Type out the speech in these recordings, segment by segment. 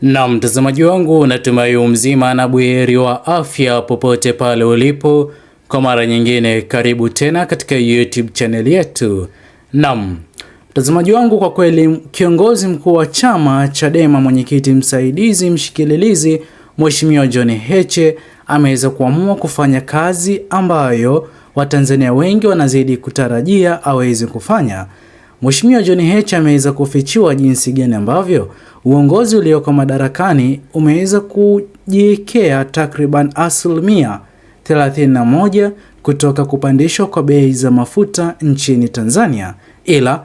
Na mtazamaji wangu, natumai mzima na buheri wa afya popote pale ulipo. Kwa mara nyingine karibu tena katika YouTube channel yetu. Naam, mtazamaji wangu, kwa kweli kiongozi mkuu wa chama Chadema, mwenyekiti msaidizi mshikililizi Mheshimiwa John Heche ameweza kuamua kufanya kazi ambayo Watanzania wengi wanazidi kutarajia aweze kufanya. Mheshimiwa John Heche ameweza kufichua jinsi gani ambavyo uongozi ulioko madarakani umeweza kujiwekea takriban 31% kutoka kupandishwa kwa bei za mafuta nchini Tanzania. Ila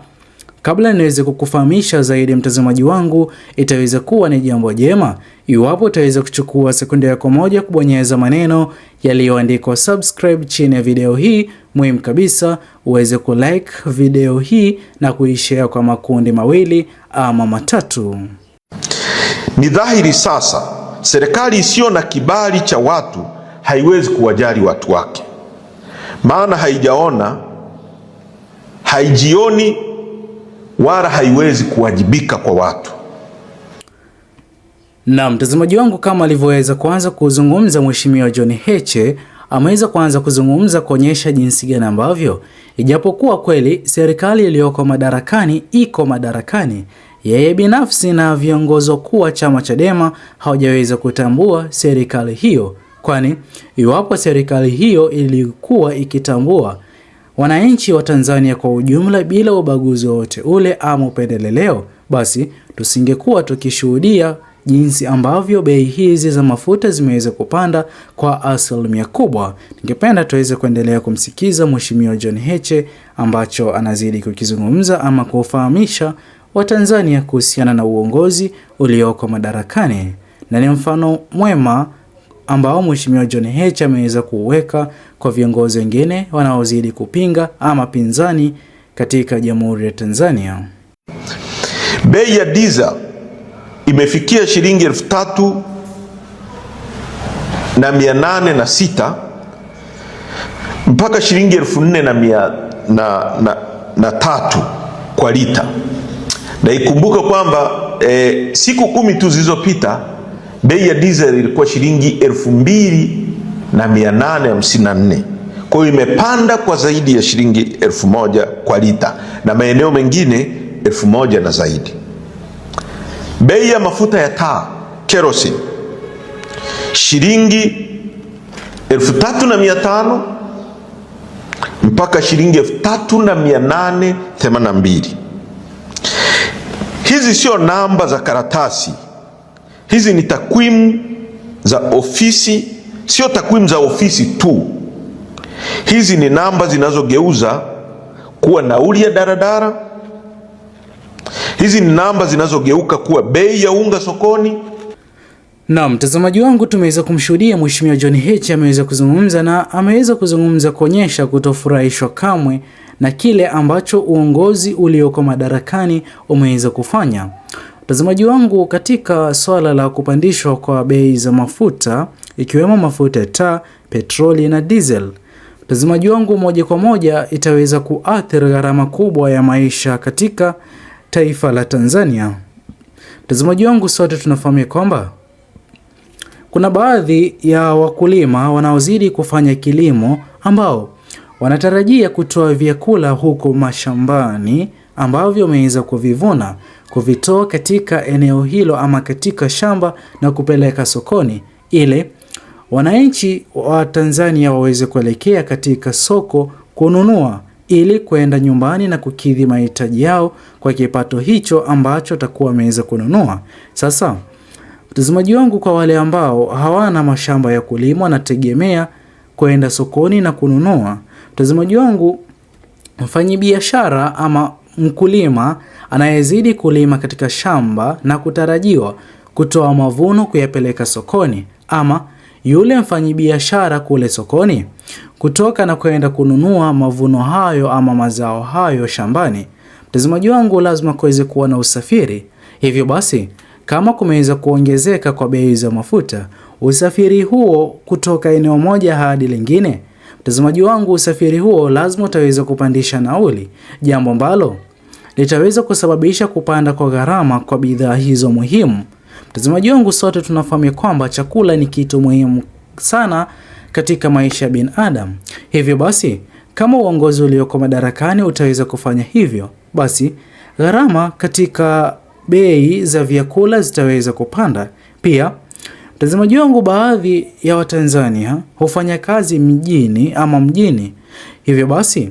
kabla niweze kukufahamisha zaidi, mtazamaji wangu, itaweza kuwa ni jambo jema iwapo utaweza kuchukua sekunde yako moja kubonyeza maneno yaliyoandikwa subscribe chini ya video hii. Muhimu kabisa uweze kulike video hii na kuishare kwa makundi mawili ama matatu. Ni dhahiri sasa serikali isiyo na kibali cha watu haiwezi kuwajali watu wake, maana haijaona, haijioni wala haiwezi kuwajibika kwa watu. Na mtazamaji wangu, kama alivyoweza kuanza kuzungumza Mheshimiwa John Heche, ameweza kuanza kuzungumza kuonyesha jinsi gani ambavyo ijapokuwa kweli serikali iliyoko madarakani iko madarakani, yeye binafsi na viongozi wakuu wa chama Chadema hawajaweza kutambua serikali hiyo, kwani iwapo serikali hiyo ilikuwa ikitambua wananchi wa Tanzania kwa ujumla bila ubaguzi wote ule ama upendeleo, basi tusingekuwa tukishuhudia jinsi ambavyo bei hizi za mafuta zimeweza kupanda kwa asilimia kubwa. Ningependa tuweze kuendelea kumsikiza Mheshimiwa John Heche ambacho anazidi kukizungumza ama kufahamisha Watanzania kuhusiana na uongozi ulioko madarakani, na ni mfano mwema ambao Mheshimiwa John Heche ameweza kuweka kwa viongozi wengine wanaozidi kupinga ama pinzani katika Jamhuri ya Tanzania. Bei ya diesel imefikia shilingi 3,806 mpaka shilingi 4,300 kwa lita. Na ikumbuke kwamba siku 10 tu zilizopita bei ya diesel ilikuwa shilingi 2,854. Kwa hiyo imepanda kwa zaidi ya shilingi 1,000 kwa lita, na maeneo mengine 1,000 na zaidi. Bei ya mafuta ya taa kerosene shilingi 3,500 mpaka shilingi 3,882. Hizi sio namba za karatasi, hizi ni takwimu za ofisi, sio takwimu za ofisi tu. Hizi ni namba zinazogeuza kuwa nauli ya daradara. Hizi ni namba zinazogeuka kuwa bei ya unga sokoni. Na mtazamaji wangu, tumeweza kumshuhudia Mheshimiwa John Heche ameweza kuzungumza, na ameweza kuzungumza kuonyesha kutofurahishwa kamwe na kile ambacho uongozi ulioko madarakani umeweza kufanya. Mtazamaji wangu, katika swala la kupandishwa kwa bei za mafuta ikiwemo mafuta ya taa, petroli na diesel, mtazamaji wangu, moja kwa moja itaweza kuathiri gharama kubwa ya maisha katika taifa la Tanzania. Mtazamaji wangu, sote tunafahamu kwamba kuna baadhi ya wakulima wanaozidi kufanya kilimo ambao wanatarajia kutoa vyakula huko mashambani ambavyo wameweza kuvivuna, kuvitoa katika eneo hilo ama katika shamba na kupeleka sokoni, ile wananchi wa Tanzania waweze kuelekea katika soko kununua ili kwenda nyumbani na kukidhi mahitaji yao kwa kipato hicho ambacho takuwa wameweza kununua. Sasa mtazamaji wangu, kwa wale ambao hawana mashamba ya kulima wanategemea kwenda sokoni na kununua, mtazamaji wangu, mfanyabiashara ama mkulima anayezidi kulima katika shamba na kutarajiwa kutoa mavuno kuyapeleka sokoni, ama yule mfanyabiashara kule sokoni kutoka na kwenda kununua mavuno hayo ama mazao hayo shambani, mtazamaji wangu, lazima kuweze kuwa na usafiri. Hivyo basi, kama kumeweza kuongezeka kwa bei za mafuta, usafiri huo kutoka eneo moja hadi lingine, mtazamaji wangu, usafiri huo lazima utaweza kupandisha nauli, jambo ambalo litaweza kusababisha kupanda kwa gharama kwa bidhaa hizo muhimu. Mtazamaji wangu, sote tunafahamu kwamba chakula ni kitu muhimu sana katika maisha ya binadamu. Hivyo basi, kama uongozi ulioko madarakani utaweza kufanya hivyo, basi gharama katika bei za vyakula zitaweza kupanda. Pia mtazamaji wangu, baadhi ya Watanzania hufanya kazi mjini. Hivyo basi,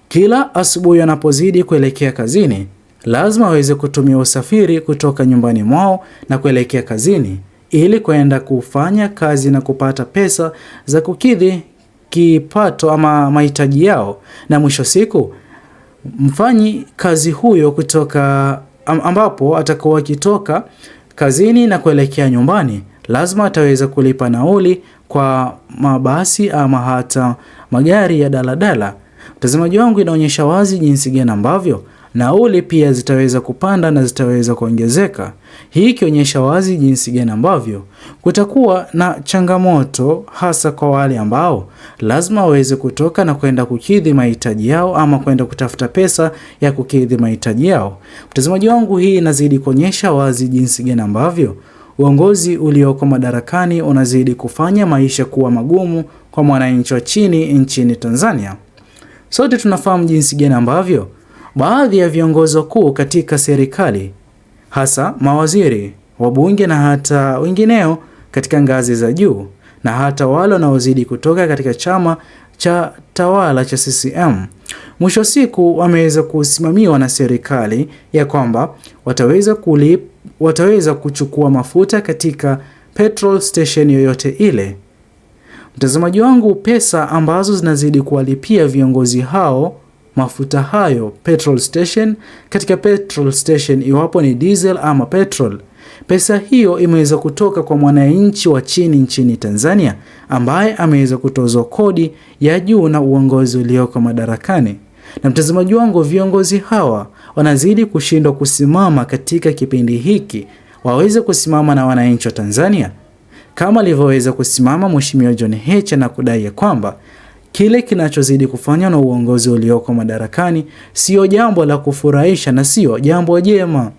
kila asubuhi wanapozidi kuelekea kazini, lazima waweze kutumia usafiri kutoka nyumbani mwao na kuelekea kazini ili kwenda kufanya kazi na kupata pesa za kukidhi kipato ama mahitaji yao. Na mwisho siku, mfanyi kazi huyo kutoka ambapo atakuwa akitoka kazini na kuelekea nyumbani, lazima ataweza kulipa nauli kwa mabasi ama hata magari ya daladala. Mtazamaji wangu, inaonyesha wazi jinsi gani ambavyo nauli pia zitaweza kupanda na zitaweza kuongezeka. Hii ikionyesha wazi jinsi gani ambavyo kutakuwa na changamoto, hasa kwa wale ambao lazima waweze kutoka na kwenda kukidhi mahitaji yao ama kwenda kutafuta pesa ya kukidhi mahitaji yao. Mtazamaji wangu, hii inazidi kuonyesha wazi jinsi gani ambavyo uongozi ulioko madarakani unazidi kufanya maisha kuwa magumu kwa mwananchi wa chini nchini Tanzania. Sote tunafahamu jinsi gani ambavyo baadhi ya viongozi wakuu katika serikali, hasa mawaziri, wabunge na hata wengineo katika ngazi za juu, na hata wale wanaozidi kutoka katika chama cha tawala cha CCM, mwisho siku wameweza kusimamiwa na serikali ya kwamba wataweza kuchukua mafuta katika petrol station yoyote ile. Mtazamaji wangu, pesa ambazo zinazidi kuwalipia viongozi hao mafuta hayo katika petrol station, iwapo ni diesel ama petrol, pesa hiyo imeweza kutoka kwa mwananchi wa chini nchini Tanzania ambaye ameweza kutozwa kodi ya juu na uongozi ulioko madarakani. Na mtazamaji wangu, viongozi hawa wanazidi kushindwa kusimama katika kipindi hiki, waweze kusimama na wananchi wa Tanzania kama alivyoweza kusimama Mheshimiwa John Heche na kudai ya kwamba kile kinachozidi kufanywa na uongozi ulioko madarakani sio jambo la kufurahisha na sio jambo jema.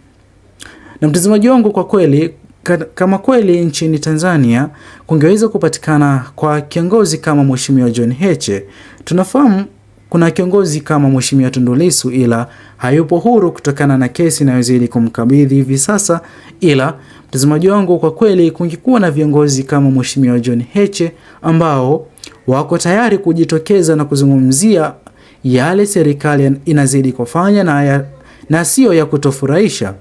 Na mtazamaji wangu, kwa kweli, kama kweli nchini Tanzania kungeweza kupatikana kwa kiongozi kama Mheshimiwa John Heche, tunafahamu kuna kiongozi kama Mheshimiwa Tundu Lissu, ila hayupo huru kutokana na kesi inayozidi kumkabidhi hivi sasa. Ila mtazamaji wangu, kwa kweli kungekuwa na viongozi kama Mheshimiwa John Heche ambao wako tayari kujitokeza na kuzungumzia yale serikali inazidi kufanya na sio ya kutofurahisha.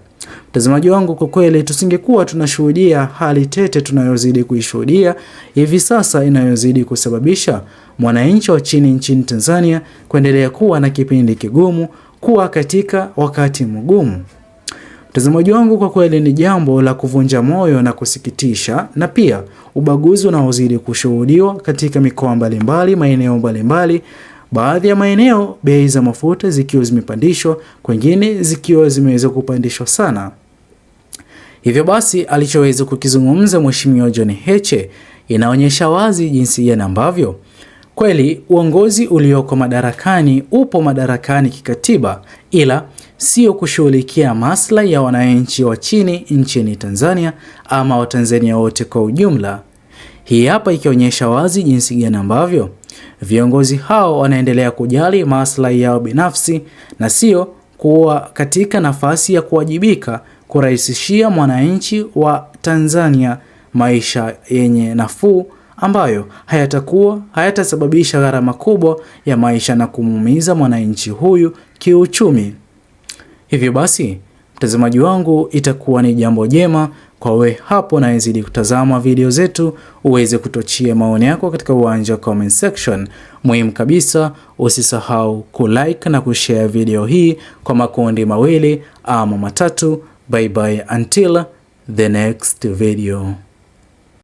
Mtazamaji wangu, kwa kweli tusingekuwa tunashuhudia hali tete tunayozidi kuishuhudia hivi sasa, inayozidi kusababisha mwananchi wa chini nchini Tanzania kuendelea kuwa na kipindi kigumu, kuwa katika wakati mgumu. Mtazamaji wangu, kwa kweli ni jambo la kuvunja moyo na kusikitisha, na pia ubaguzi unaozidi kushuhudiwa katika mikoa mbalimbali, maeneo mbalimbali. Baadhi ya maeneo bei za mafuta zikiwa zimepandishwa, kwingine zikiwa zimeweza kupandishwa sana. Hivyo basi, alichoweza kukizungumza Mheshimiwa John Heche inaonyesha wazi jinsi gani ambavyo kweli uongozi ulioko madarakani upo madarakani kikatiba, ila sio kushughulikia maslahi ya wananchi wa chini nchini Tanzania ama Watanzania wote kwa ujumla. Hii hapa ikionyesha wazi jinsi gani ambavyo viongozi hao wanaendelea kujali maslahi yao binafsi na sio kuwa katika nafasi ya kuwajibika kurahisishia mwananchi wa Tanzania maisha yenye nafuu ambayo hayatasababisha gharama kubwa ya maisha na kumuumiza mwananchi huyu kiuchumi. Hivyo basi, mtazamaji wangu, itakuwa ni jambo jema kwa wewe hapo na uzidi kutazama video zetu uweze kutochia maoni yako katika uwanja wa comment section. Muhimu kabisa, usisahau kulike na kushare video hii kwa makundi mawili ama matatu. Bye bye until the next video.